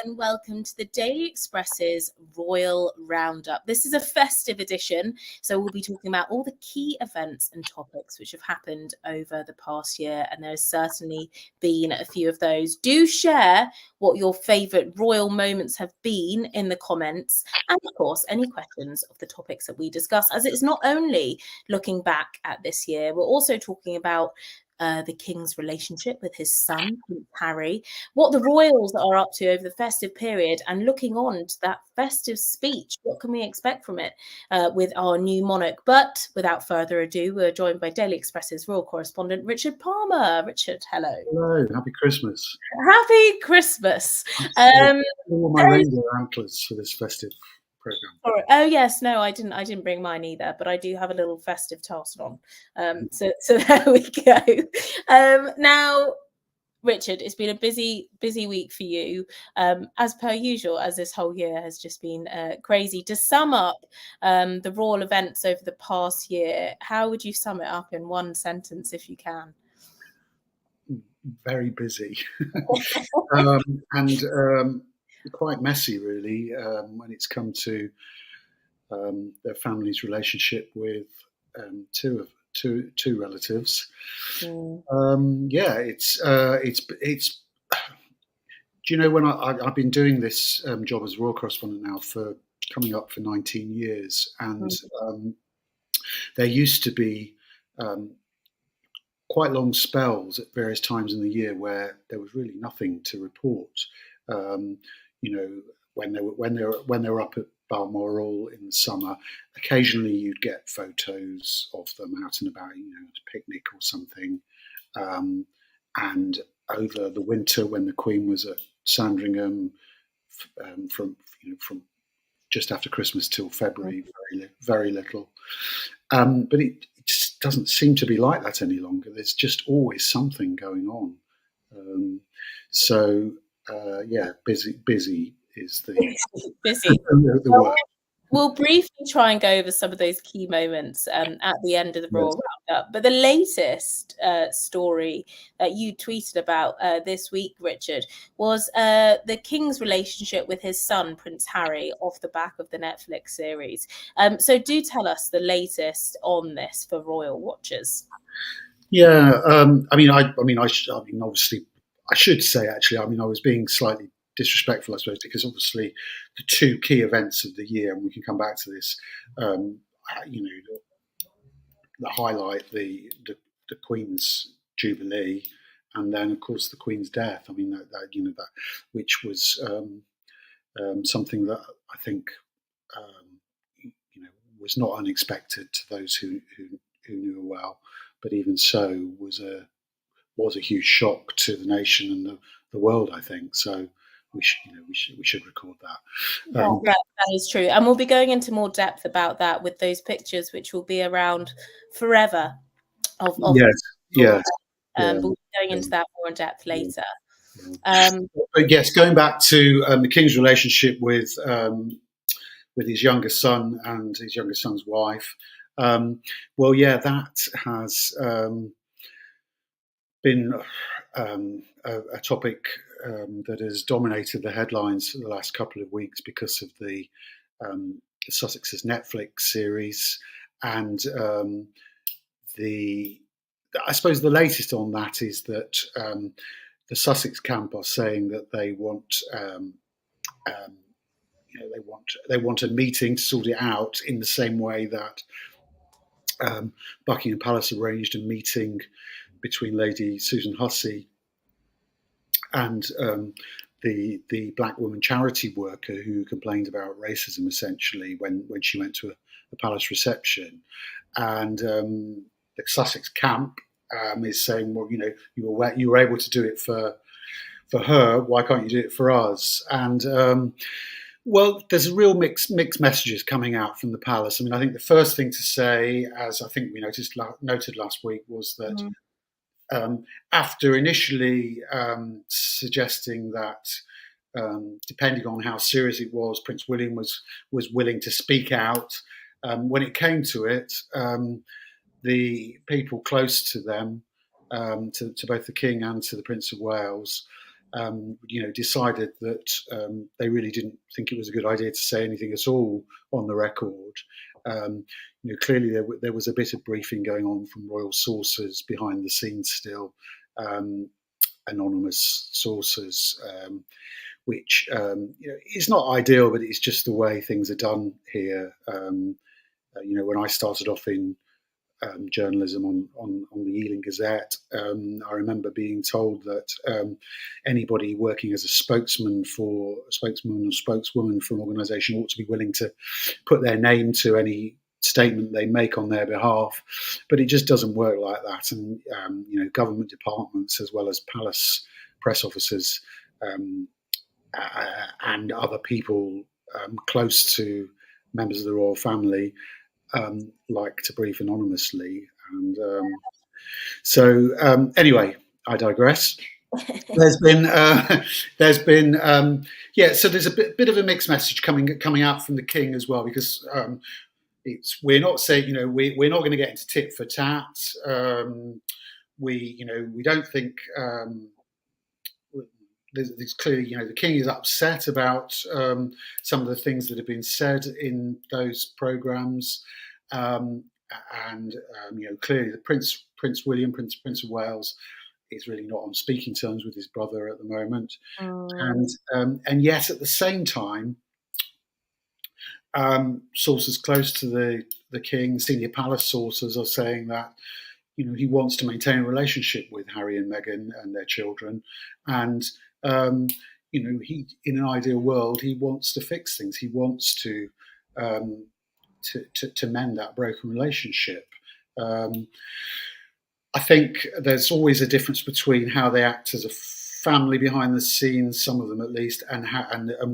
and welcome to the Daily Express's Royal Roundup. This is a festive edition, so we'll be talking about all the key events and topics which have happened over the past year, and there's certainly been a few of those. Do share what your favourite royal moments have been in the comments, and of course, any questions of the topics that we discuss, as it's not only looking back at this year, we're also talking about the King's relationship with his son, Prince Harry, what the royals are up to over the festive period, and looking on to that festive speech. What can we expect from it with our new monarch? But without further ado, we're joined by Daily Express's royal correspondent, Richard Palmer. Richard, hello. Hello, happy Christmas. Happy Christmas. All my reindeer antlers for this festive program. Oh yes, no, I didn't bring mine either, but I do have a little festive task on. So there we go. Now, Richard, it's been a busy week for you, as per usual, as this whole year has just been crazy. To sum up the royal events over the past year, how would you sum it up in one sentence, if you can? Very busy, and quite messy, really, when it's come to their family's relationship with two relatives. Yeah, it's. Do you know, when I've been doing this job as royal correspondent now for coming up for 19 years, and there used to be quite long spells at various times in the year where there was really nothing to report. When they were up at Balmoral in the summer, occasionally you'd get photos of them out and about, at a picnic or something. And over the winter, when the Queen was at Sandringham, from just after Christmas till February, very little. But it just doesn't seem to be like that any longer. There's just always something going on. Busy is the the word. We'll briefly try and go over some of those key moments at the end of the Royal Roundup. But the latest story that you tweeted about this week, Richard, was the King's relationship with his son, Prince Harry, off the back of the Netflix series. So do tell us the latest on this for royal watchers. Yeah, obviously, I should say, actually, I was being slightly disrespectful, I suppose, because obviously the two key events of the year, and we can come back to this, the highlight, the Queen's Jubilee, and then of course the Queen's death. I mean, that which was something that I think was not unexpected to those who knew her well, but even so was a huge shock to the nation and the world, I think. So we should record that. That is true, and we'll be going into more depth about that with those pictures, which will be around forever. Yes. We'll be going into that more in depth later. But yes, going back to the King's relationship with his younger son and his younger son's wife. That has been a topic that has dominated the headlines for the last couple of weeks because of the Sussex's Netflix series, and I suppose the latest on that is that the Sussex camp are saying that they want they want a meeting to sort it out in the same way that Buckingham Palace arranged a meeting between Lady Susan Hussey and the black woman charity worker who complained about racism, essentially, when she went to a palace reception. And the Sussex camp is saying, well, you were able to do it for her, why can't you do it for us? And there's a real mixed messages coming out from the palace. I mean, I think the first thing to say, as I think we noted last week, was that after initially suggesting that, depending on how serious it was, Prince William was willing to speak out, when it came to it, the people close to them, to both the King and to the Prince of Wales, decided that they really didn't think it was a good idea to say anything at all on the record. Clearly there was a bit of briefing going on from royal sources behind the scenes still, anonymous sources, which is not ideal, but it's just the way things are done here. When I started off in journalism on the Ealing Gazette, I remember being told that anybody working as a spokesman or spokeswoman for an organisation ought to be willing to put their name to any statement they make on their behalf, but it just doesn't work like that. And government departments as well as palace press officers and other people close to members of the royal family like to brief anonymously. And anyway, I digress. So there's a bit of a mixed message coming out from the king as well, because we're not saying, we're not going to get into tit for tat. We don't think there's clearly, the king is upset about some of the things that have been said in those programmes, and clearly the Prince William, Prince of Wales, is really not on speaking terms with his brother at the moment, and yet at the same time, sources close to the king, senior palace sources, are saying that he wants to maintain a relationship with Harry and Meghan and their children, and he, in an ideal world, he wants to fix things. He wants to mend that broken relationship. I think there's always a difference between how they act as a family behind the scenes, some of them at least, and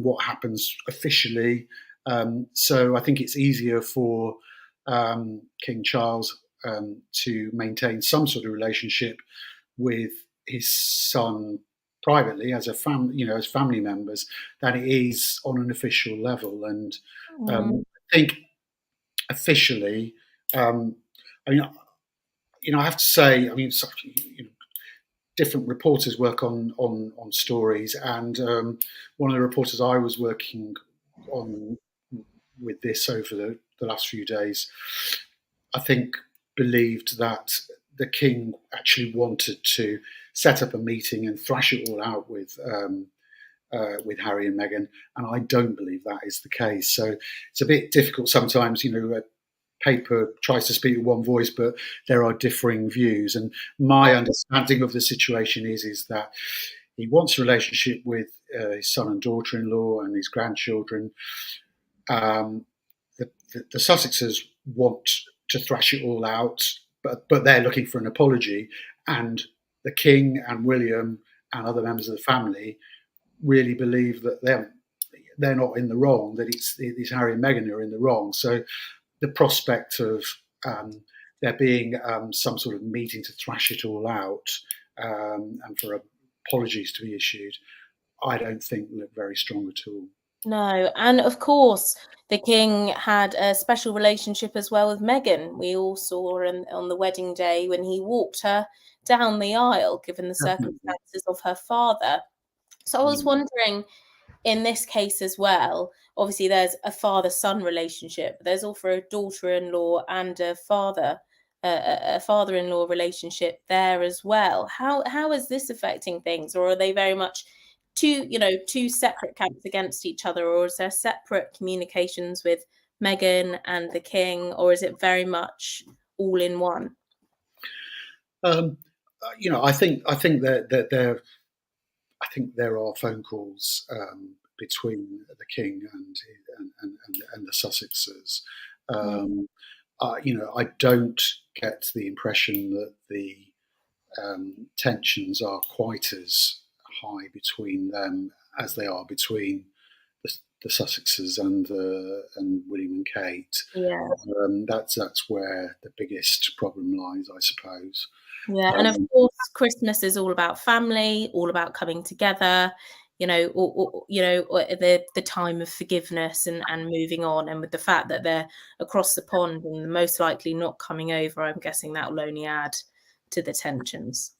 what happens officially. So I think it's easier for King Charles to maintain some sort of relationship with his son privately as a family, as family members, than it is on an official level. And I think officially, I have to say, different reporters work on stories, and one of the reporters I was working on with this over the last few days, I think, believed that the king actually wanted to set up a meeting and thrash it all out with Harry and Meghan, and I don't believe that is the case. So it's a bit difficult sometimes. Paper tries to speak with one voice, but there are differing views. And my understanding of the situation is that he wants a relationship with his son and daughter-in-law and his grandchildren. The Sussexes want to thrash it all out, but they're looking for an apology. And the king and William and other members of the family really believe that they're not in the wrong, that it's Harry and Meghan who are in the wrong. So the prospect of there being some sort of meeting to thrash it all out and for apologies to be issued, I don't think look very strong at all. No, and of course, the king had a special relationship as well with Meghan. We all saw on the wedding day when he walked her down the aisle, given the circumstances of her father. So I was wondering, in this case as well, obviously there's a father-son relationship, but there's also a daughter-in-law and a father-in-law relationship there as well. How is this affecting things, or are they very much two separate camps against each other, or is there separate communications with Meghan and the king, or is it very much all in one? I think that there are phone calls between the king and the Sussexes. I don't get the impression that the tensions are quite as high between them as they are between the Sussexes and William and Kate. Yeah, that's where the biggest problem lies, I suppose. Yeah, and of course, Christmas is all about family, all about coming together. The time of forgiveness and moving on, and with the fact that they're across the pond and most likely not coming over, I'm guessing that will only add to the tensions.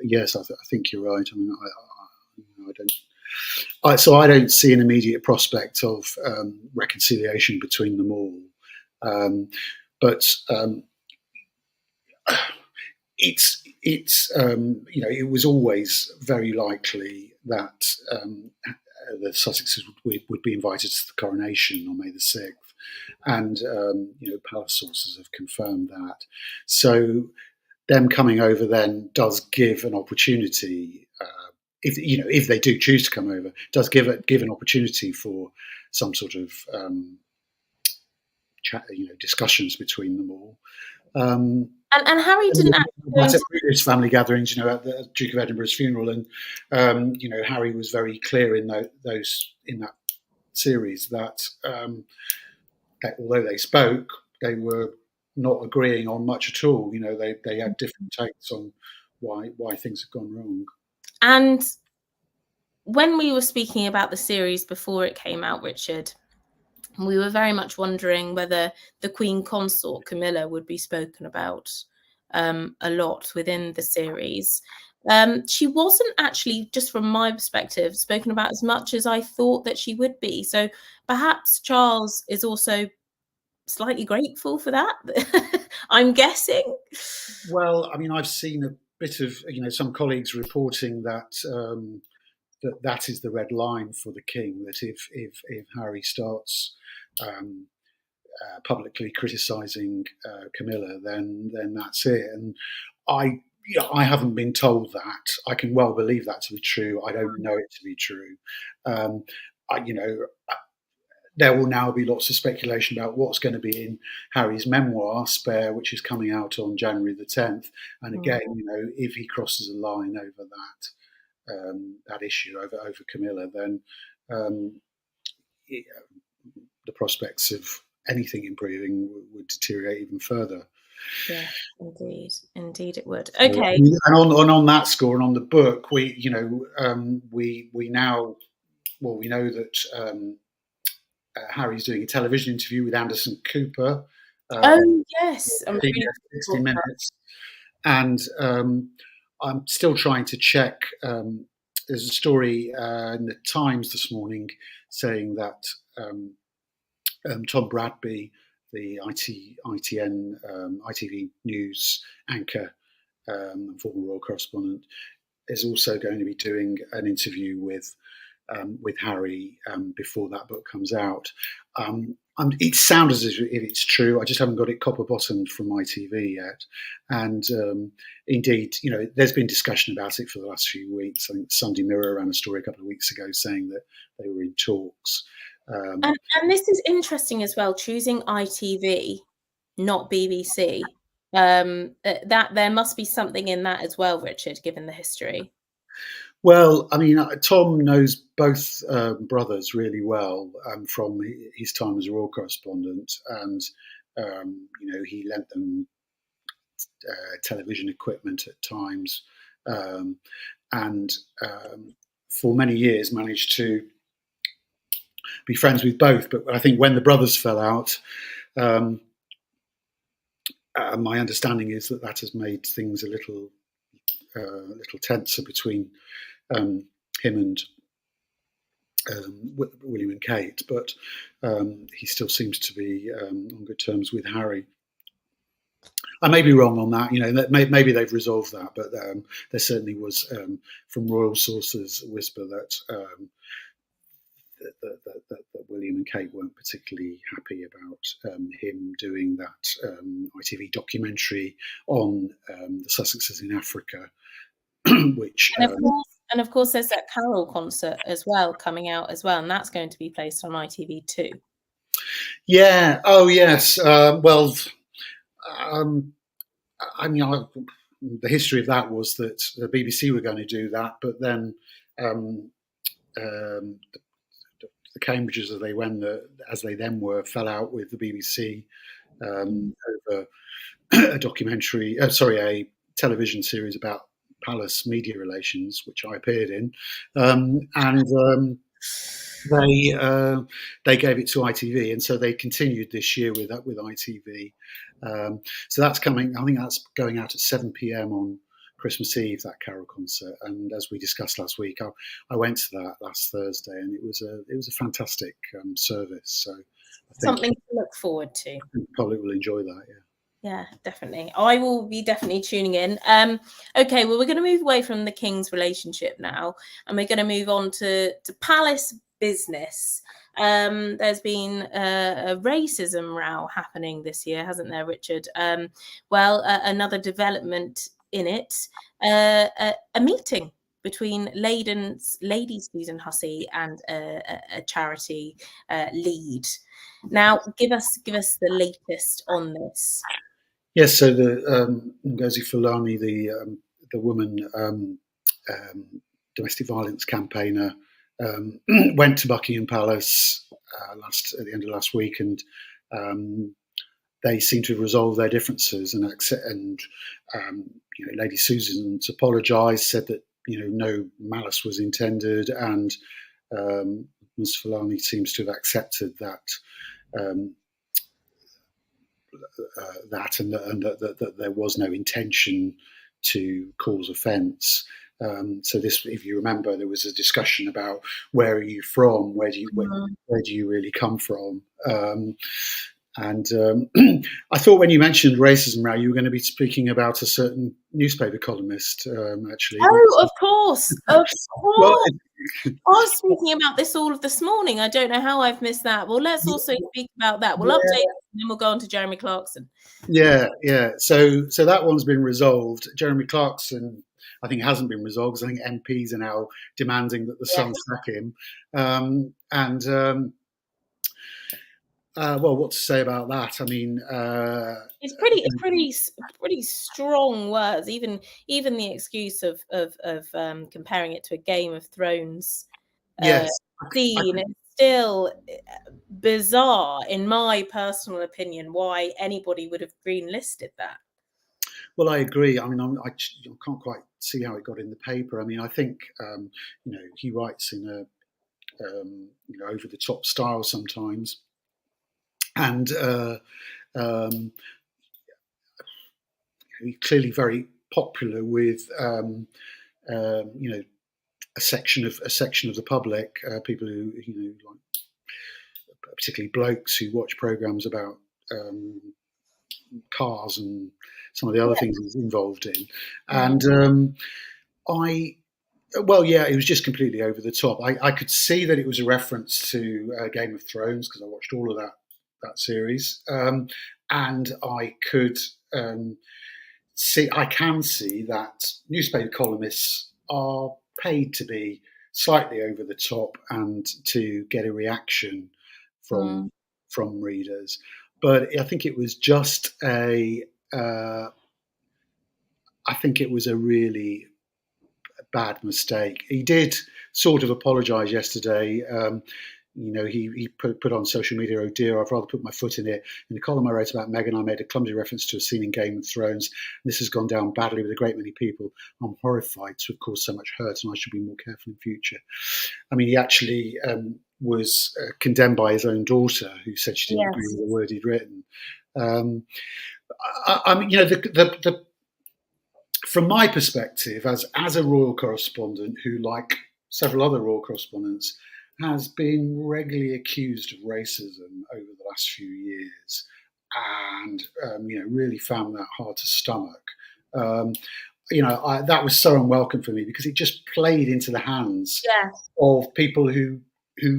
Yes, I think you're right. So I don't see an immediate prospect of reconciliation between them all. But it was always very likely that the Sussexes would be invited to the coronation on May the 6th, and palace sources have confirmed that. So them coming over then does give an opportunity. If they do choose to come over, does give an opportunity for some sort of discussions between them all. And Harry didn't at previous family gatherings, at the Duke of Edinburgh's funeral, and Harry was very clear in that series that although they spoke, they were not agreeing on much at all. They had different takes on why things had gone wrong. And when we were speaking about the series before it came out, Richard, we were very much wondering whether the Queen Consort, Camilla, would be spoken about a lot within the series. She wasn't actually, just from my perspective, spoken about as much as I thought that she would be. So perhaps Charles is also slightly grateful for that, I'm guessing. Well, I mean, I've seen a bit of, some colleagues reporting that that is the red line for the king, that if Harry starts publicly criticising Camilla, then that's it. And I haven't been told that. I can well believe that to be true. I don't know it to be true. There will now be lots of speculation about what's going to be in Harry's memoir, Spare, which is coming out on January the 10th. And again, if he crosses a line over that issue, over Camilla, then the prospects of anything improving would deteriorate even further. Yeah, indeed it would. Okay. And on that score, and on the book, we know that Harry's doing a television interview with Anderson Cooper. Oh yes, 60 Minutes, and I'm still trying to check. There's a story in the Times this morning saying that Tom Bradby, the ITV News anchor, former royal correspondent, is also going to be doing an interview with Harry before that book comes out. It sounds as if it's true. I just haven't got it copper bottomed from ITV yet. And indeed, there's been discussion about it for the last few weeks. I think Sunday Mirror ran a story a couple of weeks ago saying that they were in talks. And this is interesting as well, choosing ITV, not BBC. That there must be something in that as well, Richard, given the history. Well, I mean, Tom knows both brothers really well from his time as a royal correspondent, and he lent them television equipment at times, and for many years managed to be friends with both. But I think when the brothers fell out, my understanding is that has made things a little tenser between him and William and Kate, but he still seems to be on good terms with Harry. I may be wrong on that. Maybe they've resolved that, but there certainly was, from royal sources, a whisper that William and Kate weren't particularly happy about him doing that ITV documentary on the Sussexes in Africa, which. And of course, there's that Carol concert as well coming out as well, and that's going to be placed on ITV too. Yeah. Oh, yes. Well, I mean, the history of that was that the BBC were going to do that, but then the Cambridges, as they then were, fell out with the BBC over a television series about palace media relations, which I appeared in, and they gave it to ITV, and so they continued this year with ITV. So that's coming. I think that's going out at 7 p.m. on Christmas Eve, that carol concert. And as we discussed last week, I went to that last Thursday, and it was a fantastic service. So I think Something to look forward to. the public will enjoy that. Yeah. Yeah, definitely. I will be definitely tuning in. Okay, well, we're going to move away from the King's relationship now, and we're going to move on to palace business. There's been a racism row happening this year, hasn't there, Richard? Another development in it, a meeting between Lady Susan Hussey and a charity lead. Now, give us the latest on this. Yes, so the Ngozi Fulani, the woman domestic violence campaigner, went to Buckingham Palace at the end of last week, and they seem to have resolved their differences and Lady Susan's apologised, said that no malice was intended, and Ms. Fulani seems to have accepted that. And that there was no intention to cause offence. So this, if you remember, there was a discussion about where are you from, where do you really come from, and I thought when you mentioned racism, Rao, you were going to be speaking about a certain newspaper columnist, actually. Oh, of course, of course. Well, I was speaking about this all of this morning. I don't know how I've missed that. Well, let's also speak about that. We'll update, and then we'll go on to Jeremy Clarkson. Yeah. So that one's been resolved. Jeremy Clarkson, I think, hasn't been resolved, because I think MPs are now demanding that the Sun sack him. Well, what to say about that? I mean, it's pretty strong words. Even the excuse of comparing it to a Game of Thrones scene is still bizarre, in my personal opinion. Why anybody would have greenlisted that? Well, I agree. I mean, I can't quite see how it got in the paper. I mean, I think he writes in a over the top style sometimes. And clearly very popular with a section of the public, people who like, particularly blokes who watch programs about cars and some of the other things he's involved in. And it was just completely over the top. I could see that it was a reference to Game of Thrones, because I watched all of that series, and I could see that newspaper columnists are paid to be slightly over the top and to get a reaction from readers. But I think it was just I think it was a really bad mistake. He did sort of apologise yesterday. He put on social media, "Oh dear, I've rather put my foot in it. In the column I wrote about Meghan, I made a clumsy reference to a scene in Game of Thrones. This has gone down badly with a great many people. I'm horrified to have caused so much hurt, and I should be more careful in future." I mean, he actually was condemned by his own daughter, who said she didn't agree with the word he'd written. I mean, from my perspective, as a royal correspondent who, like several other royal correspondents, has been regularly accused of racism over the last few years, and really found that hard to stomach. That was so unwelcome for me, because it just played into the hands of people who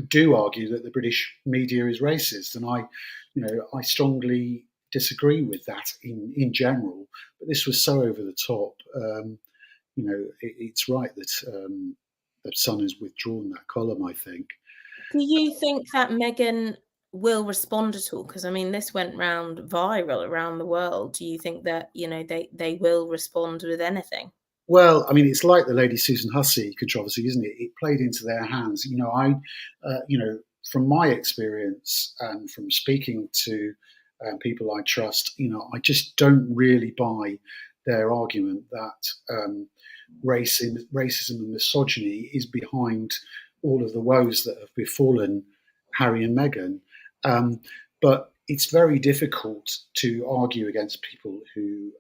do argue that the British media is racist, and I strongly disagree with that in general. But this was so over the top. It's right that the Sun has withdrawn that column, I think. Do you think that Meghan will respond at all? Because I mean, this went viral around the world. Do you think that they will respond with anything? Well, I mean, it's like the Lady Susan Hussey controversy, isn't it? It played into their hands. From my experience and from speaking to people I trust, I just don't really buy their argument that racism and misogyny is behind all of the woes that have befallen Harry and Meghan. But it's very difficult to argue against people who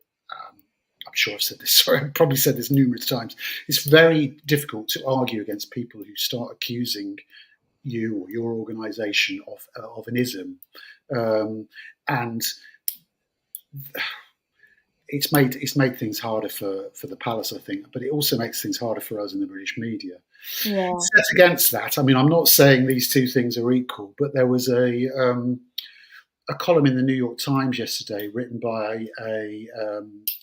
I'm sure I've said this. Sorry, I've probably said this numerous times. It's very difficult to argue against people who start accusing you or your organisation of an ism, and it's made things harder for the palace, I think, but it also makes things harder for us in the British media. Yeah. Set against that, I mean, I'm not saying these two things are equal, but there was a column in the New York Times yesterday written by a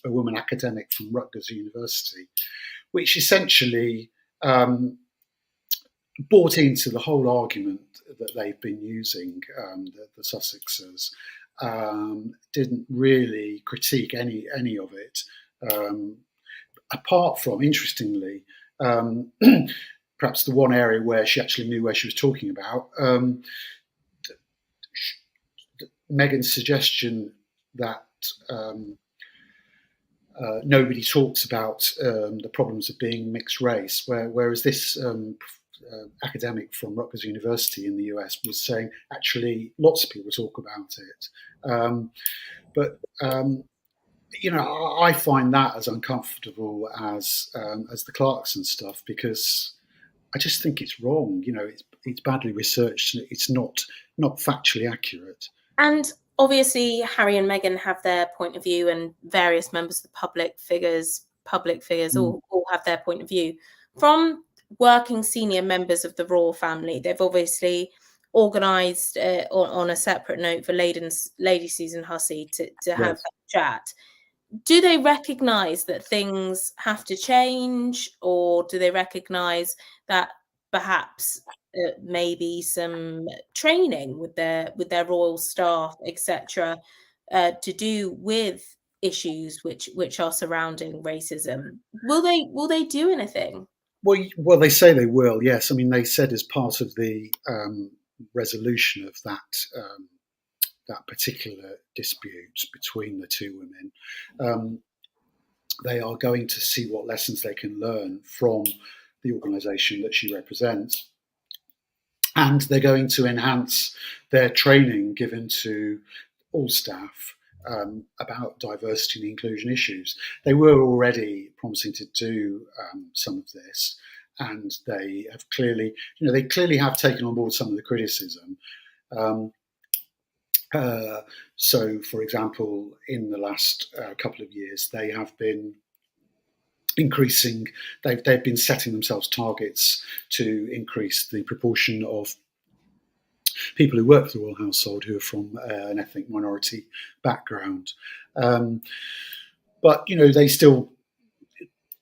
woman academic from Rutgers University, which essentially bought into the whole argument that they've been using, the Sussexes, didn't really critique any of it, apart from, interestingly, perhaps the one area where she actually knew where she was talking about, Meghan's suggestion that nobody talks about the problems of being mixed race, whereas this academic from Rutgers University in the US was saying actually lots of people talk about it. But I find that as uncomfortable as the Clarkson stuff, because I just think it's wrong. It's badly researched. It's not factually accurate. And obviously, Harry and Meghan have their point of view, and various members of the public figures all have their point of view. From working senior members of the royal family, they've obviously organised on a separate note for Lady Susan Hussey to have that chat. Do they recognise that things have to change, or do they recognise that perhaps maybe some training with their royal staff, etc., to do with issues which are surrounding racism? Will they do anything? Well, they say they will. Yes, I mean they said as part of the resolution of that particular dispute between the two women, they are going to see what lessons they can learn from the organisation that she represents, and they're going to enhance their training given to all staff about diversity and inclusion issues. They were already promising to do some of this, and they have clearly have taken on board some of the criticism. So, for example, in the last couple of years, they have been increasing. They've been setting themselves targets to increase the proportion of people who work for the royal household who are from an ethnic minority background. But they still,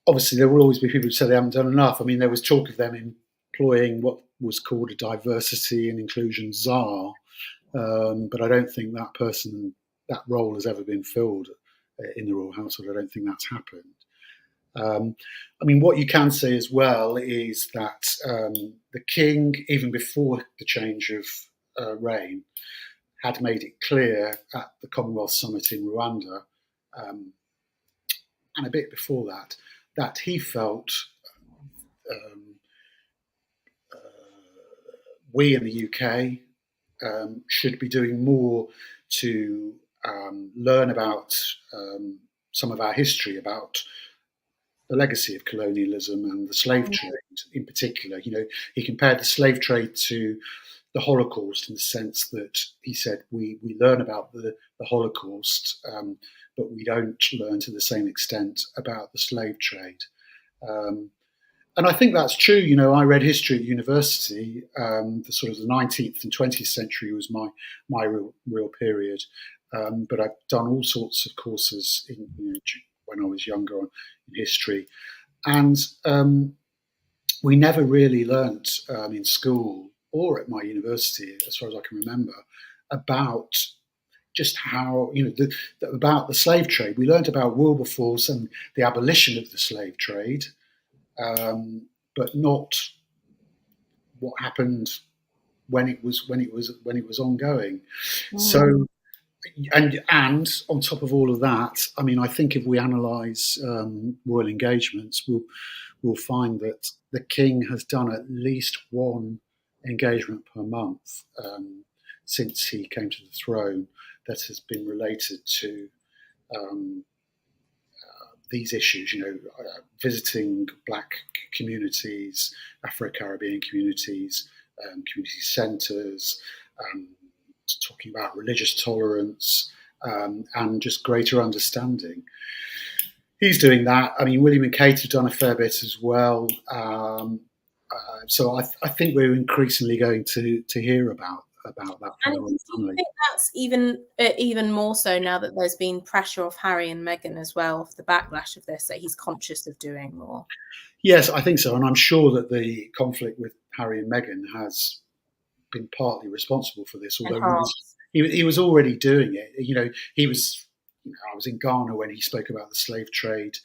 obviously, there will always be people who say they haven't done enough. I mean, there was talk of them employing what was called a diversity and inclusion czar, but I don't think that role has ever been filled in the royal household. I don't think that's happened. I mean, what you can say as well is that the king, even before the change of reign, had made it clear at the Commonwealth Summit in Rwanda, and a bit before that he felt we in the UK should be doing more to learn about some of our history, about the legacy of colonialism and the slave trade in particular. He compared the slave trade to the Holocaust in the sense that he said we learn about the Holocaust, but we don't learn to the same extent about the slave trade. And I think that's true. I read history at university. The sort of the 19th and 20th century was my real period. But I've done all sorts of courses when I was younger in history, and we never really learnt in school or at my university, as far as I can remember, about just how about the slave trade. We learnt about Wilberforce and the abolition of the slave trade, but not what happened when it was ongoing. So. And on top of all of that, I mean, I think if we analyse royal engagements, we'll find that the king has done at least one engagement per month since he came to the throne that has been related to these issues, visiting Black communities, Afro-Caribbean communities, community centres, um, talking about religious tolerance, and just greater understanding. He's doing that. I mean, William and Kate have done a fair bit as well. So I think we're increasingly going to hear about that from And the do royal you family. think that's even more so now that there's been pressure off Harry and Meghan as well, off the backlash of this, that he's conscious of doing more? Yes, I think so, and I'm sure that the conflict with Harry and Meghan has been partly responsible for this. Although Enhanced. he was already doing it. He was. I was in Ghana when he spoke about the slave trade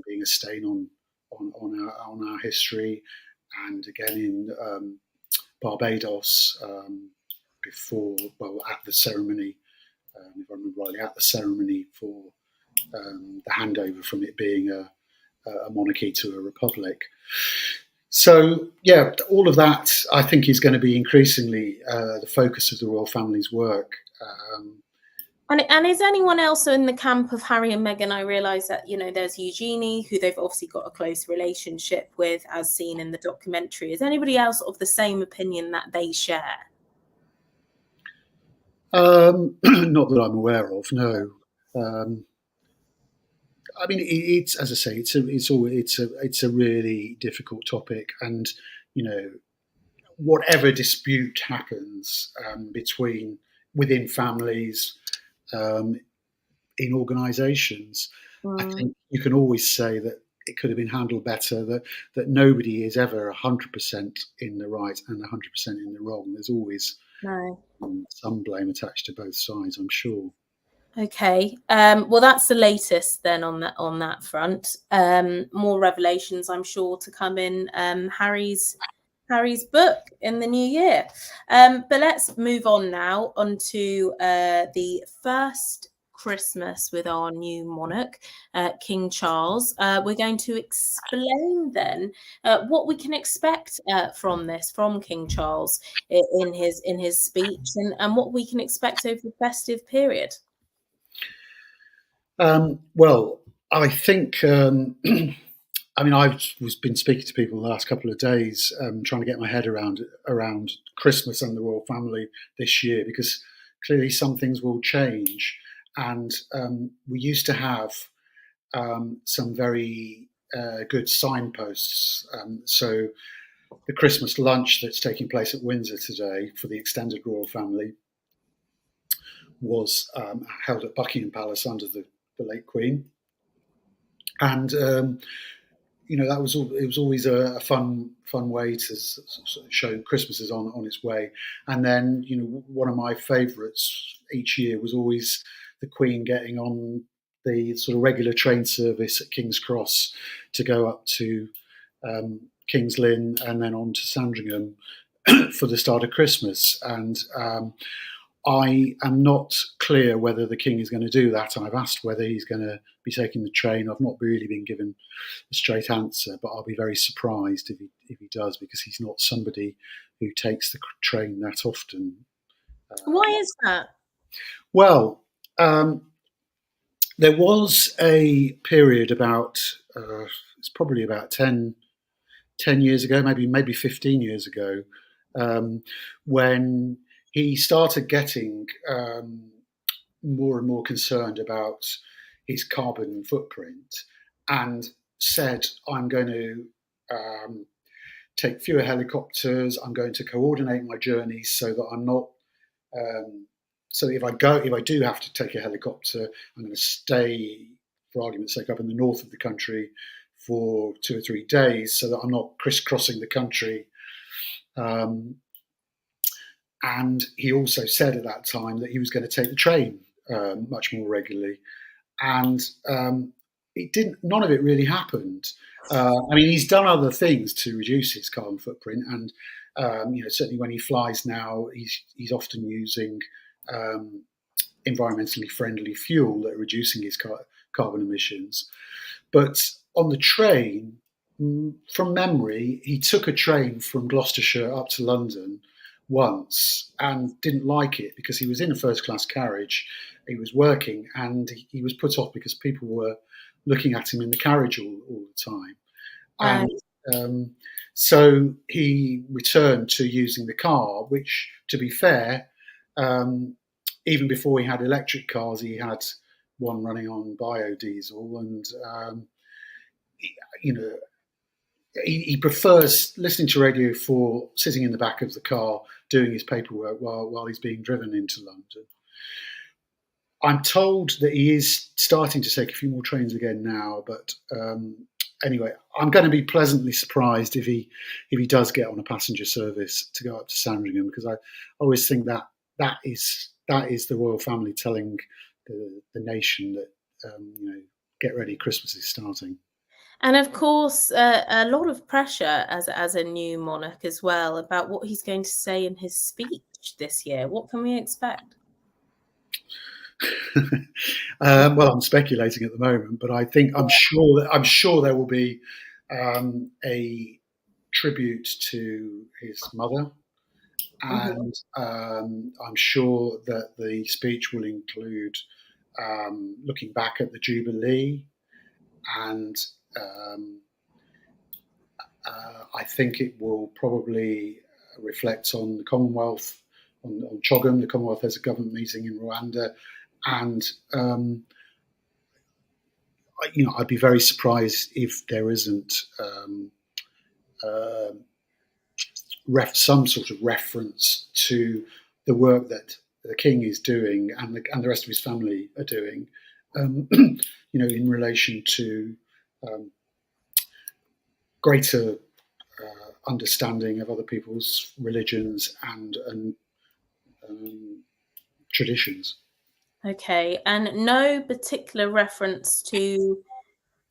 being a stain on our history, and again in Barbados at the ceremony, if I remember rightly, at the ceremony for the handover from it being a monarchy to a republic. So, yeah, all of that, I think, is going to be increasingly the focus of the royal family's work. And is anyone else in the camp of Harry and Meghan? I realise that, there's Eugenie, who they've obviously got a close relationship with, as seen in the documentary. Is anybody else of the same opinion that they share? Not that I'm aware of, no. I mean, it's as I say, it's a really difficult topic, and whatever dispute happens within families, in organisations, I think you can always say that it could have been handled better. That nobody is ever 100% in the right and 100% in the wrong. There's always some blame attached to both sides, I'm sure. Okay. Well, that's the latest then on that front. More revelations, I'm sure, to come in Harry's book in the new year. But let's move on now onto the first Christmas with our new monarch, King Charles. We're going to explain then what we can expect from King Charles in his speech, and what we can expect over the festive period. Well, I think, I mean, I've been speaking to people the last couple of days, trying to get my head around Christmas and the royal family this year, because clearly some things will change. And we used to have some very good signposts. So the Christmas lunch that's taking place at Windsor today for the extended royal family was held at Buckingham Palace under the late Queen, and that was it was always a fun way to show Christmas is on its way. And then one of my favourites each year was always the Queen getting on the sort of regular train service at King's Cross to go up to King's Lynn and then on to Sandringham for the start of Christmas. And I am not clear whether the King is going to do that. I've asked whether he's going to be taking the train. I've not really been given a straight answer, but I'll be very surprised if he does, because he's not somebody who takes the train that often. Why is that? Well, there was a period it's probably about 10 years ago, maybe 15 years ago, when he started getting more and more concerned about his carbon footprint, and said, I'm going to take fewer helicopters, I'm going to coordinate my journeys so that I'm not so if I do have to take a helicopter, I'm going to stay, for argument's sake, up in the north of the country for 2 or 3 days so that I'm not crisscrossing the country. And he also said at that time that he was going to take the train much more regularly, and none of it really happened. I mean, he's done other things to reduce his carbon footprint, and certainly when he flies now, he's often using environmentally friendly fuel that are reducing his carbon emissions. But on the train, from memory, he took a train from Gloucestershire up to London once and didn't like it because he was in a first class carriage, he was working, and he was put off because people were looking at him in the carriage all the time. Uh, And so he returned to using the car, which, to be fair, even before he had electric cars, he had one running on biodiesel, and you know, he prefers listening to Radio 4, sitting in the back of the car doing his paperwork while he's being driven into London. I'm told that he is starting to take a few more trains again now, but anyway, I'm going to be pleasantly surprised if he does get on a passenger service to go up to Sandringham, because I always think that is the royal family telling the nation that get ready, Christmas is starting. And of course, a lot of pressure as a new monarch as well about what he's going to say in his speech this year. What can we expect? Well, I'm speculating at the moment, but I'm sure there will be a tribute to his mother, and I'm sure that the speech will include looking back at the Jubilee, and I think it will probably reflect on the Commonwealth, on CHOGM. The Commonwealth has a government meeting in Rwanda, and I'd be very surprised if there isn't some sort of reference to the work that the king is doing and the rest of his family are doing, in relation to greater understanding of other people's religions and traditions. Okay, and no particular reference to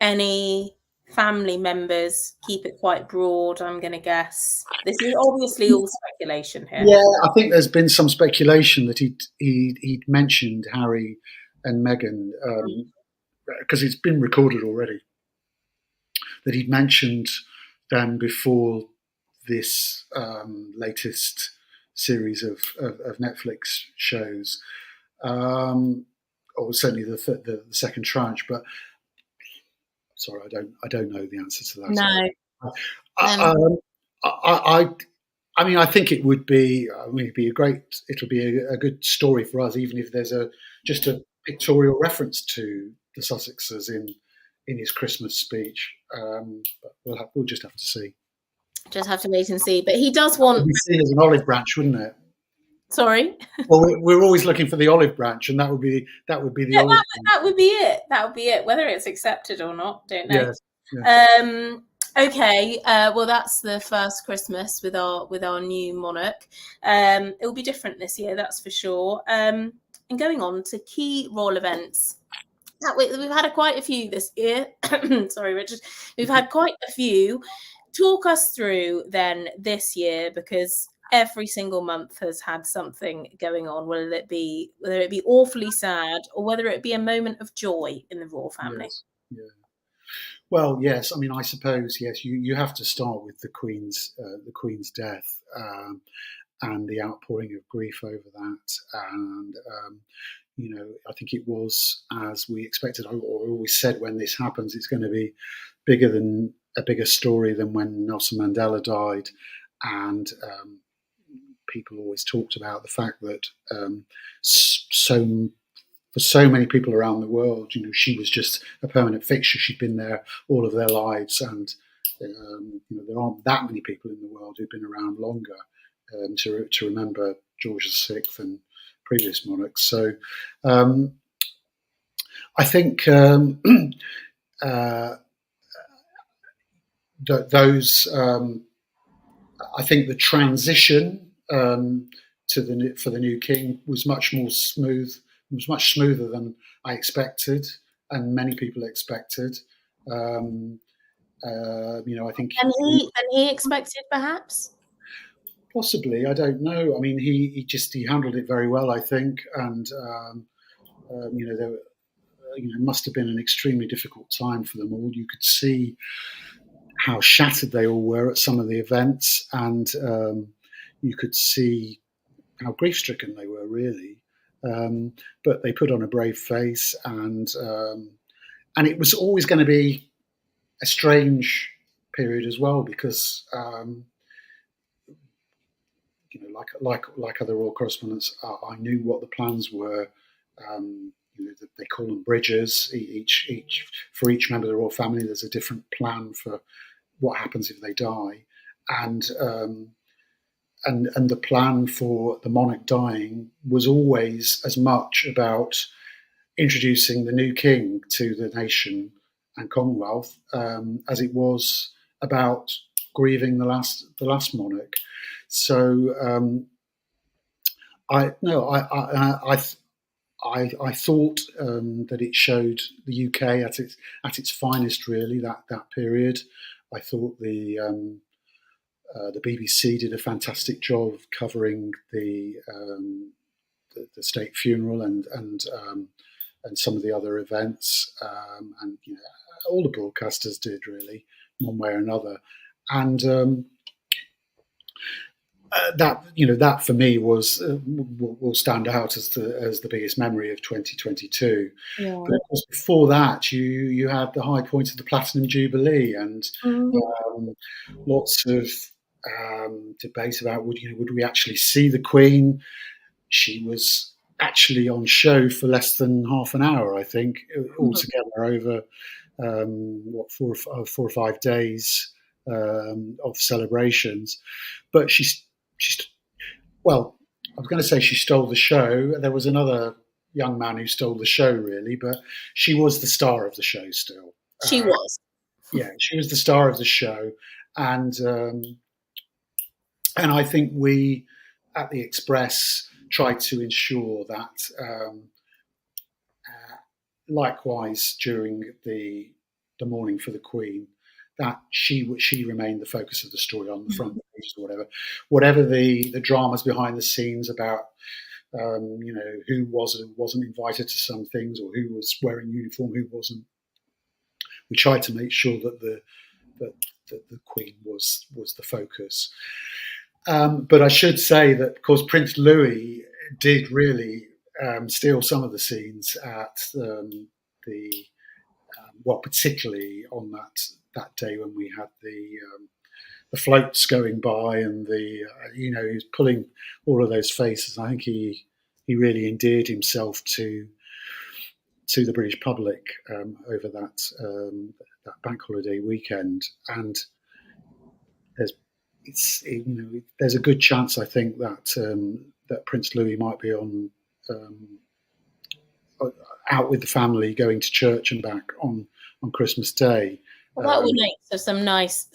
any family members. Keep it quite broad, I'm going to guess. This is obviously all speculation here. Yeah, I think there's been some speculation that he'd mentioned Harry and Meghan, because it's been recorded already, that he'd mentioned them before this latest series of Netflix shows, or certainly the second tranche. But sorry, I don't know the answer to that. No. I mean, I think it would be. It'll be a good story for us, even if there's just a pictorial reference to the Sussexes in his Christmas speech. But we'll just have to see. Just have to wait and see. But he does want. It would be seen as an olive branch, wouldn't it? Sorry. Well, we're always looking for the olive branch, and that would be the olive branch. That would be it. That would be it. Whether it's accepted or not, don't know. Yes. Yeah. Okay. Well, that's the first Christmas with our new monarch. It will be different this year, that's for sure. And going on to key royal events. We've had quite a few this year. Sorry, Richard. We've had quite a few. Talk us through then this year, because every single month has had something going on, whether it be awfully sad or whether it be a moment of joy in the royal family. Yes. Yeah. Well, yes. I mean, I suppose yes. You have to start with the Queen's death and the outpouring of grief over that, and I think it was as we expected, or always said when this happens, it's going to be a bigger story than when Nelson Mandela died, and people always talked about the fact that for so many people around the world, she was just a permanent fixture. She'd been there all of their lives, and there aren't that many people in the world who've been around longer to remember George VI and previous monarchs. So I think those. I think the transition for the new king was much smoother than I expected, and many people expected. I think he expected, perhaps. Possibly, I don't know. I mean, he handled it very well, I think, and there must have been an extremely difficult time for them all. You could see how shattered they all were at some of the events, and you could see how grief-stricken they were, really. But they put on a brave face, and and it was always going to be a strange period as well, because like other royal correspondents, I knew what the plans were. They call them bridges. Each for each member of the royal family, there's a different plan for what happens if they die, and the plan for the monarch dying was always as much about introducing the new king to the nation and Commonwealth as it was about grieving the last monarch. So I no I thought that it showed the UK at its finest. Really, that period. I thought the BBC did a fantastic job of covering the state funeral and some of the other events, and all the broadcasters did, really, one way or another, and that for me will stand out as the biggest memory of 2022. Yeah. But of course, before that, you had the high point of the Platinum Jubilee, and lots of debate about would we actually see the Queen. She was actually on show for less than half an hour, I think, altogether over 4 or 5 days of celebrations. But well, I was going to say she stole the show. There was another young man who stole the show, really, but she was the star of the show still. She was. Yeah, she was the star of the show, and I think we at the Express tried to ensure that, likewise during the mourning for the Queen, that she remained the focus of the story on the front pages or whatever the dramas behind the scenes about who was and wasn't invited to some things, or who was wearing uniform, who wasn't. We tried to make sure that the Queen was the focus. But I should say that, of course, Prince Louis did really steal some of the scenes at particularly on that day when we had the floats going by, and he was pulling all of those faces. I think he really endeared himself to the British public over that bank holiday weekend, and there's a good chance, I think, that Prince Louis might be on out with the family going to church and back on Christmas Day. Well, that would make for some nice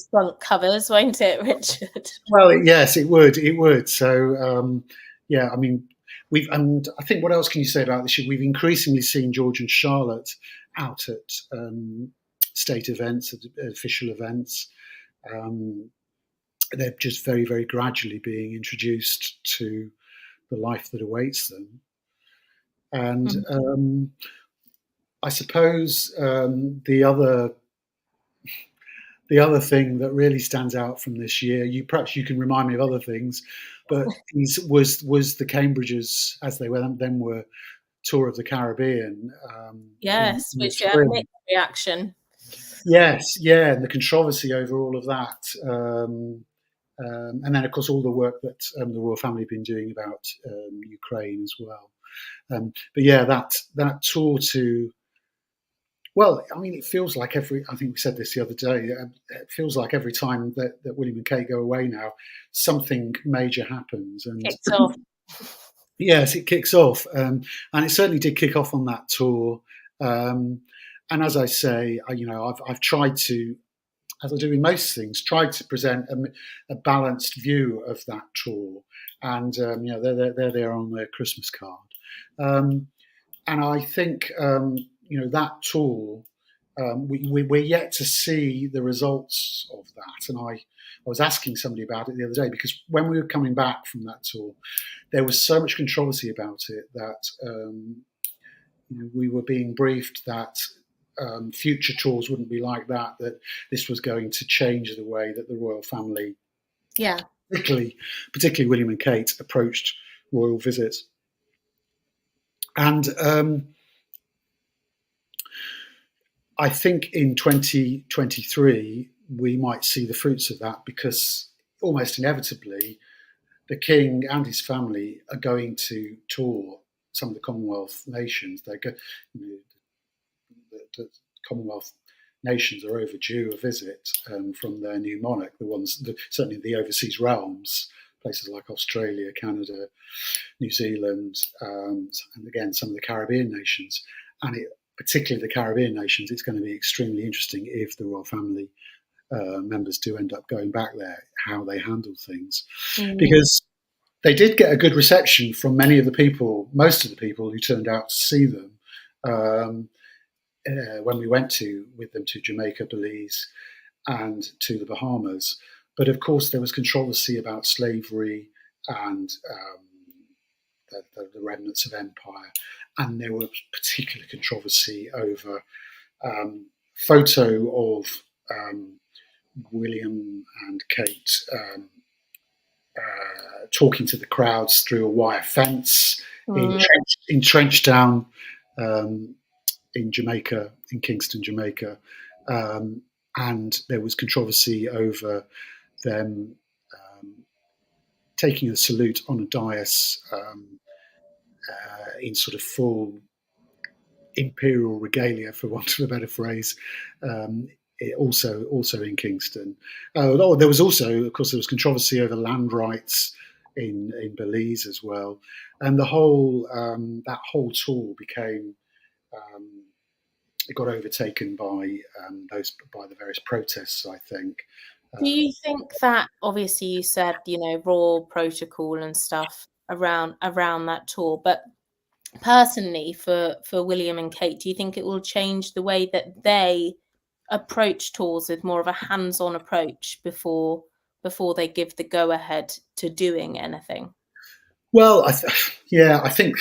front covers, won't it, Richard? Well, yes, it would. So, yeah, I mean, and I think, what else can you say about this? We've increasingly seen George and Charlotte out at state events, at official events. They're just very, very gradually being introduced to the life that awaits them. And I suppose the other thing that really stands out from this year, perhaps you can remind me of other things, but was the Cambridges, as they then were, tour of the Caribbean. Yes, which had a mixed reaction. Yes, yeah, and the controversy over all of that. And then, of course, all the work that the royal family have been doing about Ukraine as well. But yeah, that tour to, well, I mean, it feels like I think we said this the other day, it feels like every time that William and Kate go away now, something major happens. And kicks off. Yes, it kicks off. And it certainly did kick off on that tour. And as I say, I've tried to, as I do in most things, tried to present a balanced view of that tour. And, they're there on their Christmas card. And I think, that tour, we're yet to see the results of that. And I was asking somebody about it the other day, because when we were coming back from that tour, there was so much controversy about it that we were being briefed that future tours wouldn't be like that this was going to change the way that the royal family, particularly William and Kate, approached royal visits. And I think in 2023 we might see the fruits of that, because almost inevitably the king and his family are going to tour some of the Commonwealth nations. They go, you know, the Commonwealth nations are overdue a visit from their new monarch. Certainly the overseas realms, places like Australia, Canada, New Zealand, and again some of the Caribbean nations, and particularly the Caribbean nations. It's going to be extremely interesting if the royal family members do end up going back there, how they handle things, because they did get a good reception from most of the people who turned out to see them. When we went with them to Jamaica, Belize, and to the Bahamas. But of course, there was controversy about slavery and the remnants of empire, and there was particular controversy over photo of William and Kate talking to the crowds through a wire fence in Trenchtown. In Jamaica, in Kingston, Jamaica, and there was controversy over them taking a salute on a dais in sort of full imperial regalia, for want of a better phrase. Also in Kingston. There was also, of course, there was controversy over land rights in Belize as well, and that whole tour became. It got overtaken by the various protests, I think. Do you think that, obviously you said, royal protocol and stuff around that tour, but personally for William and Kate, do you think it will change the way that they approach tours with more of a hands-on approach before they give the go-ahead to doing anything? Well, I think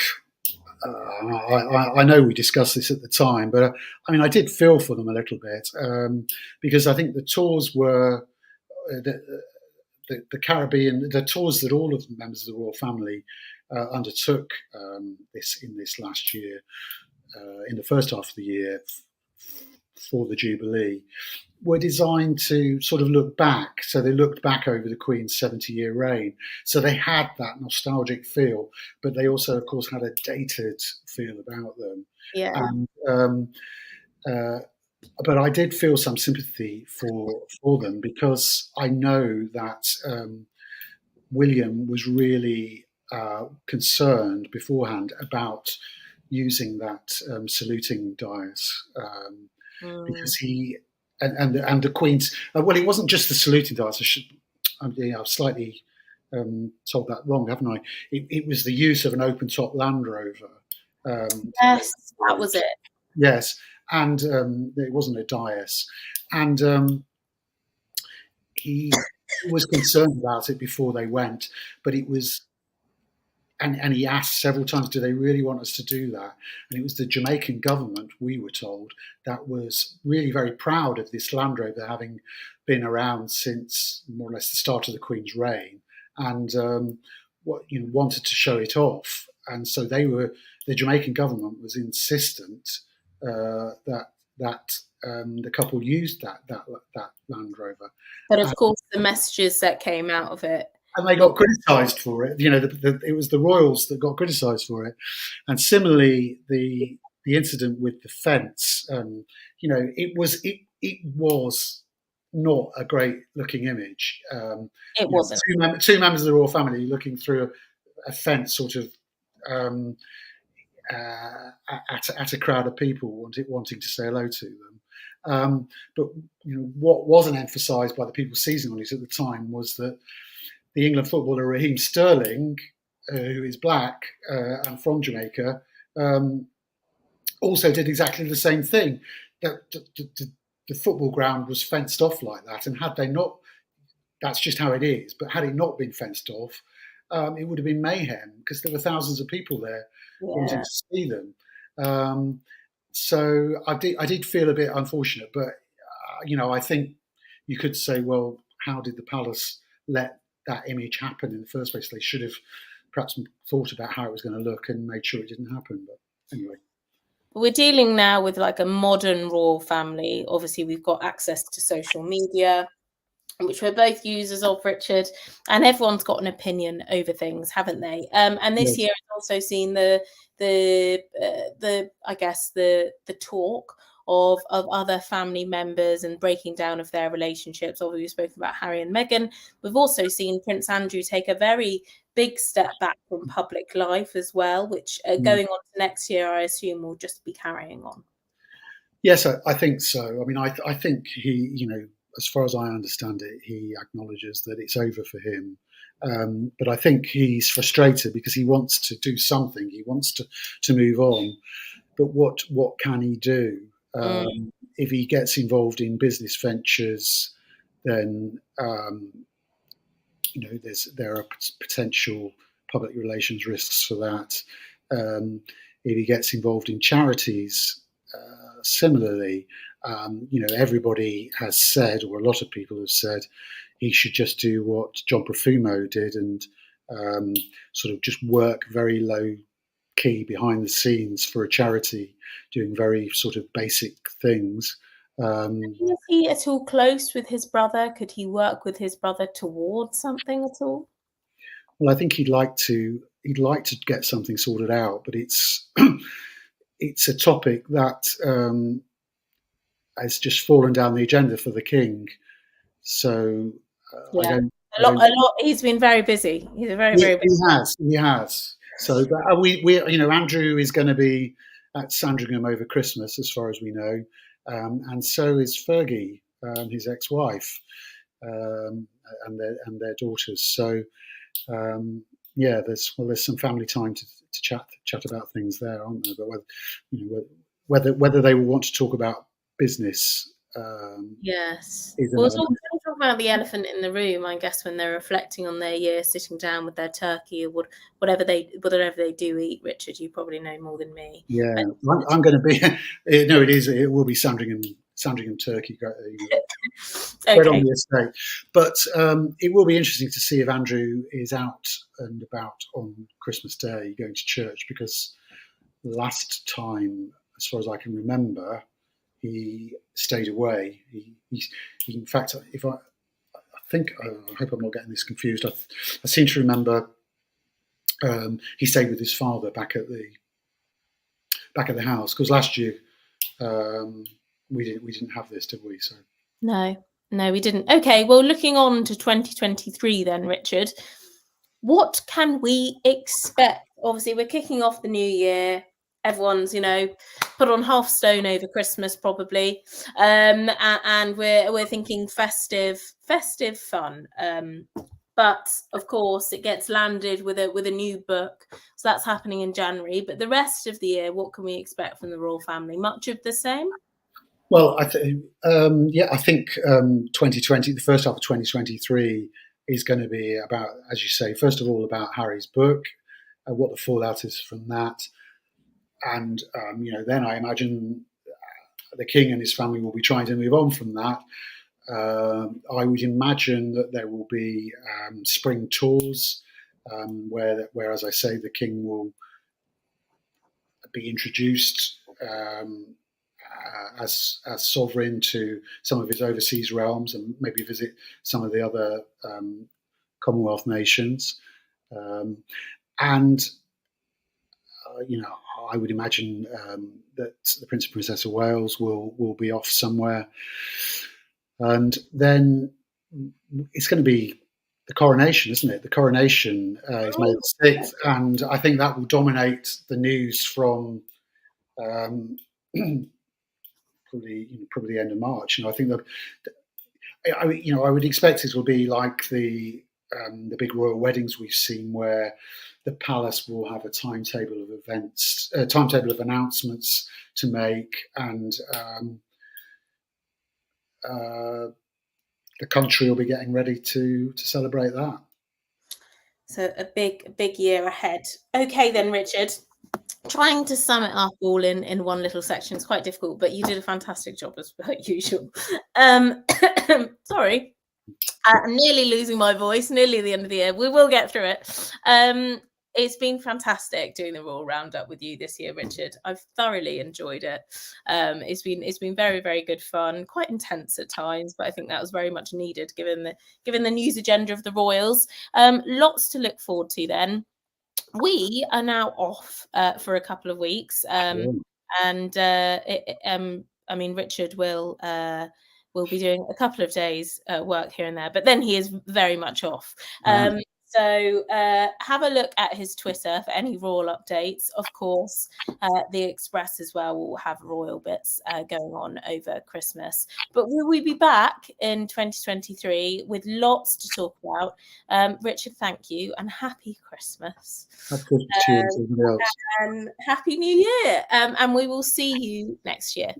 I know we discussed this at the time, but I mean, I did feel for them a little bit, because I think the tours were the Caribbean, the tours that all of the members of the royal family undertook in this last year, in the first half of the year for the Jubilee, were designed to sort of look back. So they looked back over the Queen's 70-year reign. So they had that nostalgic feel, but they also, of course, had a dated feel about them. Yeah. And, but I did feel some sympathy for them, because I know that William was really concerned beforehand about using that saluting dais, because he and the Queen's. Well, it wasn't just the saluting dais. I've slightly told that wrong, haven't I? It was the use of an open-top Land Rover. Yes, that was it. Yes, and it wasn't a dais, and he was concerned about it before they went, but it was. And he asked several times, do they really want us to do that? And it was the Jamaican government, we were told, that was really very proud of this Land Rover, having been around since more or less the start of the Queen's reign, and wanted to show it off. And so the Jamaican government was insistent that the couple used that Land Rover. But of course, the messages that came out of it. And they got criticised for it. It was the royals that got criticised for it. And similarly, the incident with the fence, it was not a great looking image. It wasn't. Two members of the royal family looking through a fence, sort of at a crowd of people wanting to say hello to them. But what wasn't emphasised by the people seizing on it at the time was that the England footballer Raheem Sterling, who is black and from Jamaica, also did exactly the same thing. The football ground was fenced off like that, and had they not, that's just how it is. But had it not been fenced off, it would have been mayhem, because there were thousands of people there wanting to see them. So I did feel a bit unfortunate, but I think you could say, well, how did the palace let that image happen in the first place? They should have perhaps thought about how it was going to look and made sure it didn't happen. But anyway. We're dealing now with like a modern royal family. Obviously, we've got access to social media, which we're both users of, Richard, and everyone's got an opinion over things, haven't they? And this year has also seen the I guess the talk of other family members and breaking down of their relationships. Obviously, we've spoken about Harry and Meghan. We've also seen Prince Andrew take a very big step back from public life as well, which going on to next year, I assume, will just be carrying on. Yes, I think so. I mean, I think he, as far as I understand it, he acknowledges that it's over for him. But I think he's frustrated because he wants to do something. He wants to move on. But what can he do? If he gets involved in business ventures, then there are potential public relations risks for that. If he gets involved in charities, similarly, everybody has said, or a lot of people have said, he should just do what John Profumo did and sort of just work very low key behind the scenes for a charity, doing very sort of basic things. Is he at all close with his brother? Could he work with his brother towards something at all? Well, I think he'd like to get something sorted out, but it's it's a topic that has just fallen down the agenda for the king. So I don't. A lot. He's been very busy. He's a very busy. He has. So we Andrew is going to be at Sandringham over Christmas, as far as we know, and so is Fergie, his ex-wife, and their daughters. So there's some family time to chat about things there, aren't there? But whether they will want to talk about business. Yes. Well, it's also talk about the elephant in the room, I guess, when they're reflecting on their year, sitting down with their turkey or whatever they do eat. Richard, you probably know more than me. Yeah, I'm going to be. No, it is. It will be Sandringham turkey. Okay. On the estate, but it will be interesting to see if Andrew is out and about on Christmas Day going to church, because last time, as far as I can remember, he stayed away. He in fact, if I think, I hope I'm not getting this confused. I seem to remember he stayed with his father back at the house, because last year we didn't have this, did we? So no, we didn't. Okay, well, looking on to 2023 then, Richard, what can we expect? Obviously, we're kicking off the new year. Everyone's, put on half stone over Christmas probably, and we're thinking festive fun. But of course, it gets landed with a new book, so that's happening in January. But the rest of the year, what can we expect from the royal family? Much of the same. Well, I think 2020, the first half of 2023, is going to be about, as you say, first of all about Harry's book, what the fallout is from that. And then I imagine the king and his family will be trying to move on from that. I would imagine that there will be spring tours where, as I say, the king will be introduced as sovereign to some of his overseas realms and maybe visit some of the other Commonwealth nations. And I would imagine that the Prince and Princess of Wales will be off somewhere, and then it's going to be the coronation, isn't it? The coronation is May the 6th, and I think that will dominate the news from probably the end of March. I think that I would expect it will be like the big royal weddings we've seen, where the palace will have a timetable of events, a timetable of announcements to make, and the country will be getting ready to celebrate that. So a big year ahead. Okay then, Richard. Trying to sum it up all in one little section is quite difficult, but you did a fantastic job as per usual. Sorry. I'm nearly losing my voice, nearly the end of the year. We will get through it. It's been fantastic doing the Royal Roundup with you this year, Richard. I've thoroughly enjoyed it. It's been very, very good fun, quite intense at times, but I think that was very much needed given the news agenda of the Royals. Lots to look forward to then. We are now off for a couple of weeks, and I mean, Richard will be doing a couple of days work here and there, but then he is very much off. So have a look at his Twitter for any royal updates. Of course, the Express as well will have royal bits going on over Christmas. But will we be back in 2023 with lots to talk about? Richard, thank you, and happy Christmas. Happy Christmas to you and everybody else. And happy New Year. And we will see you next year.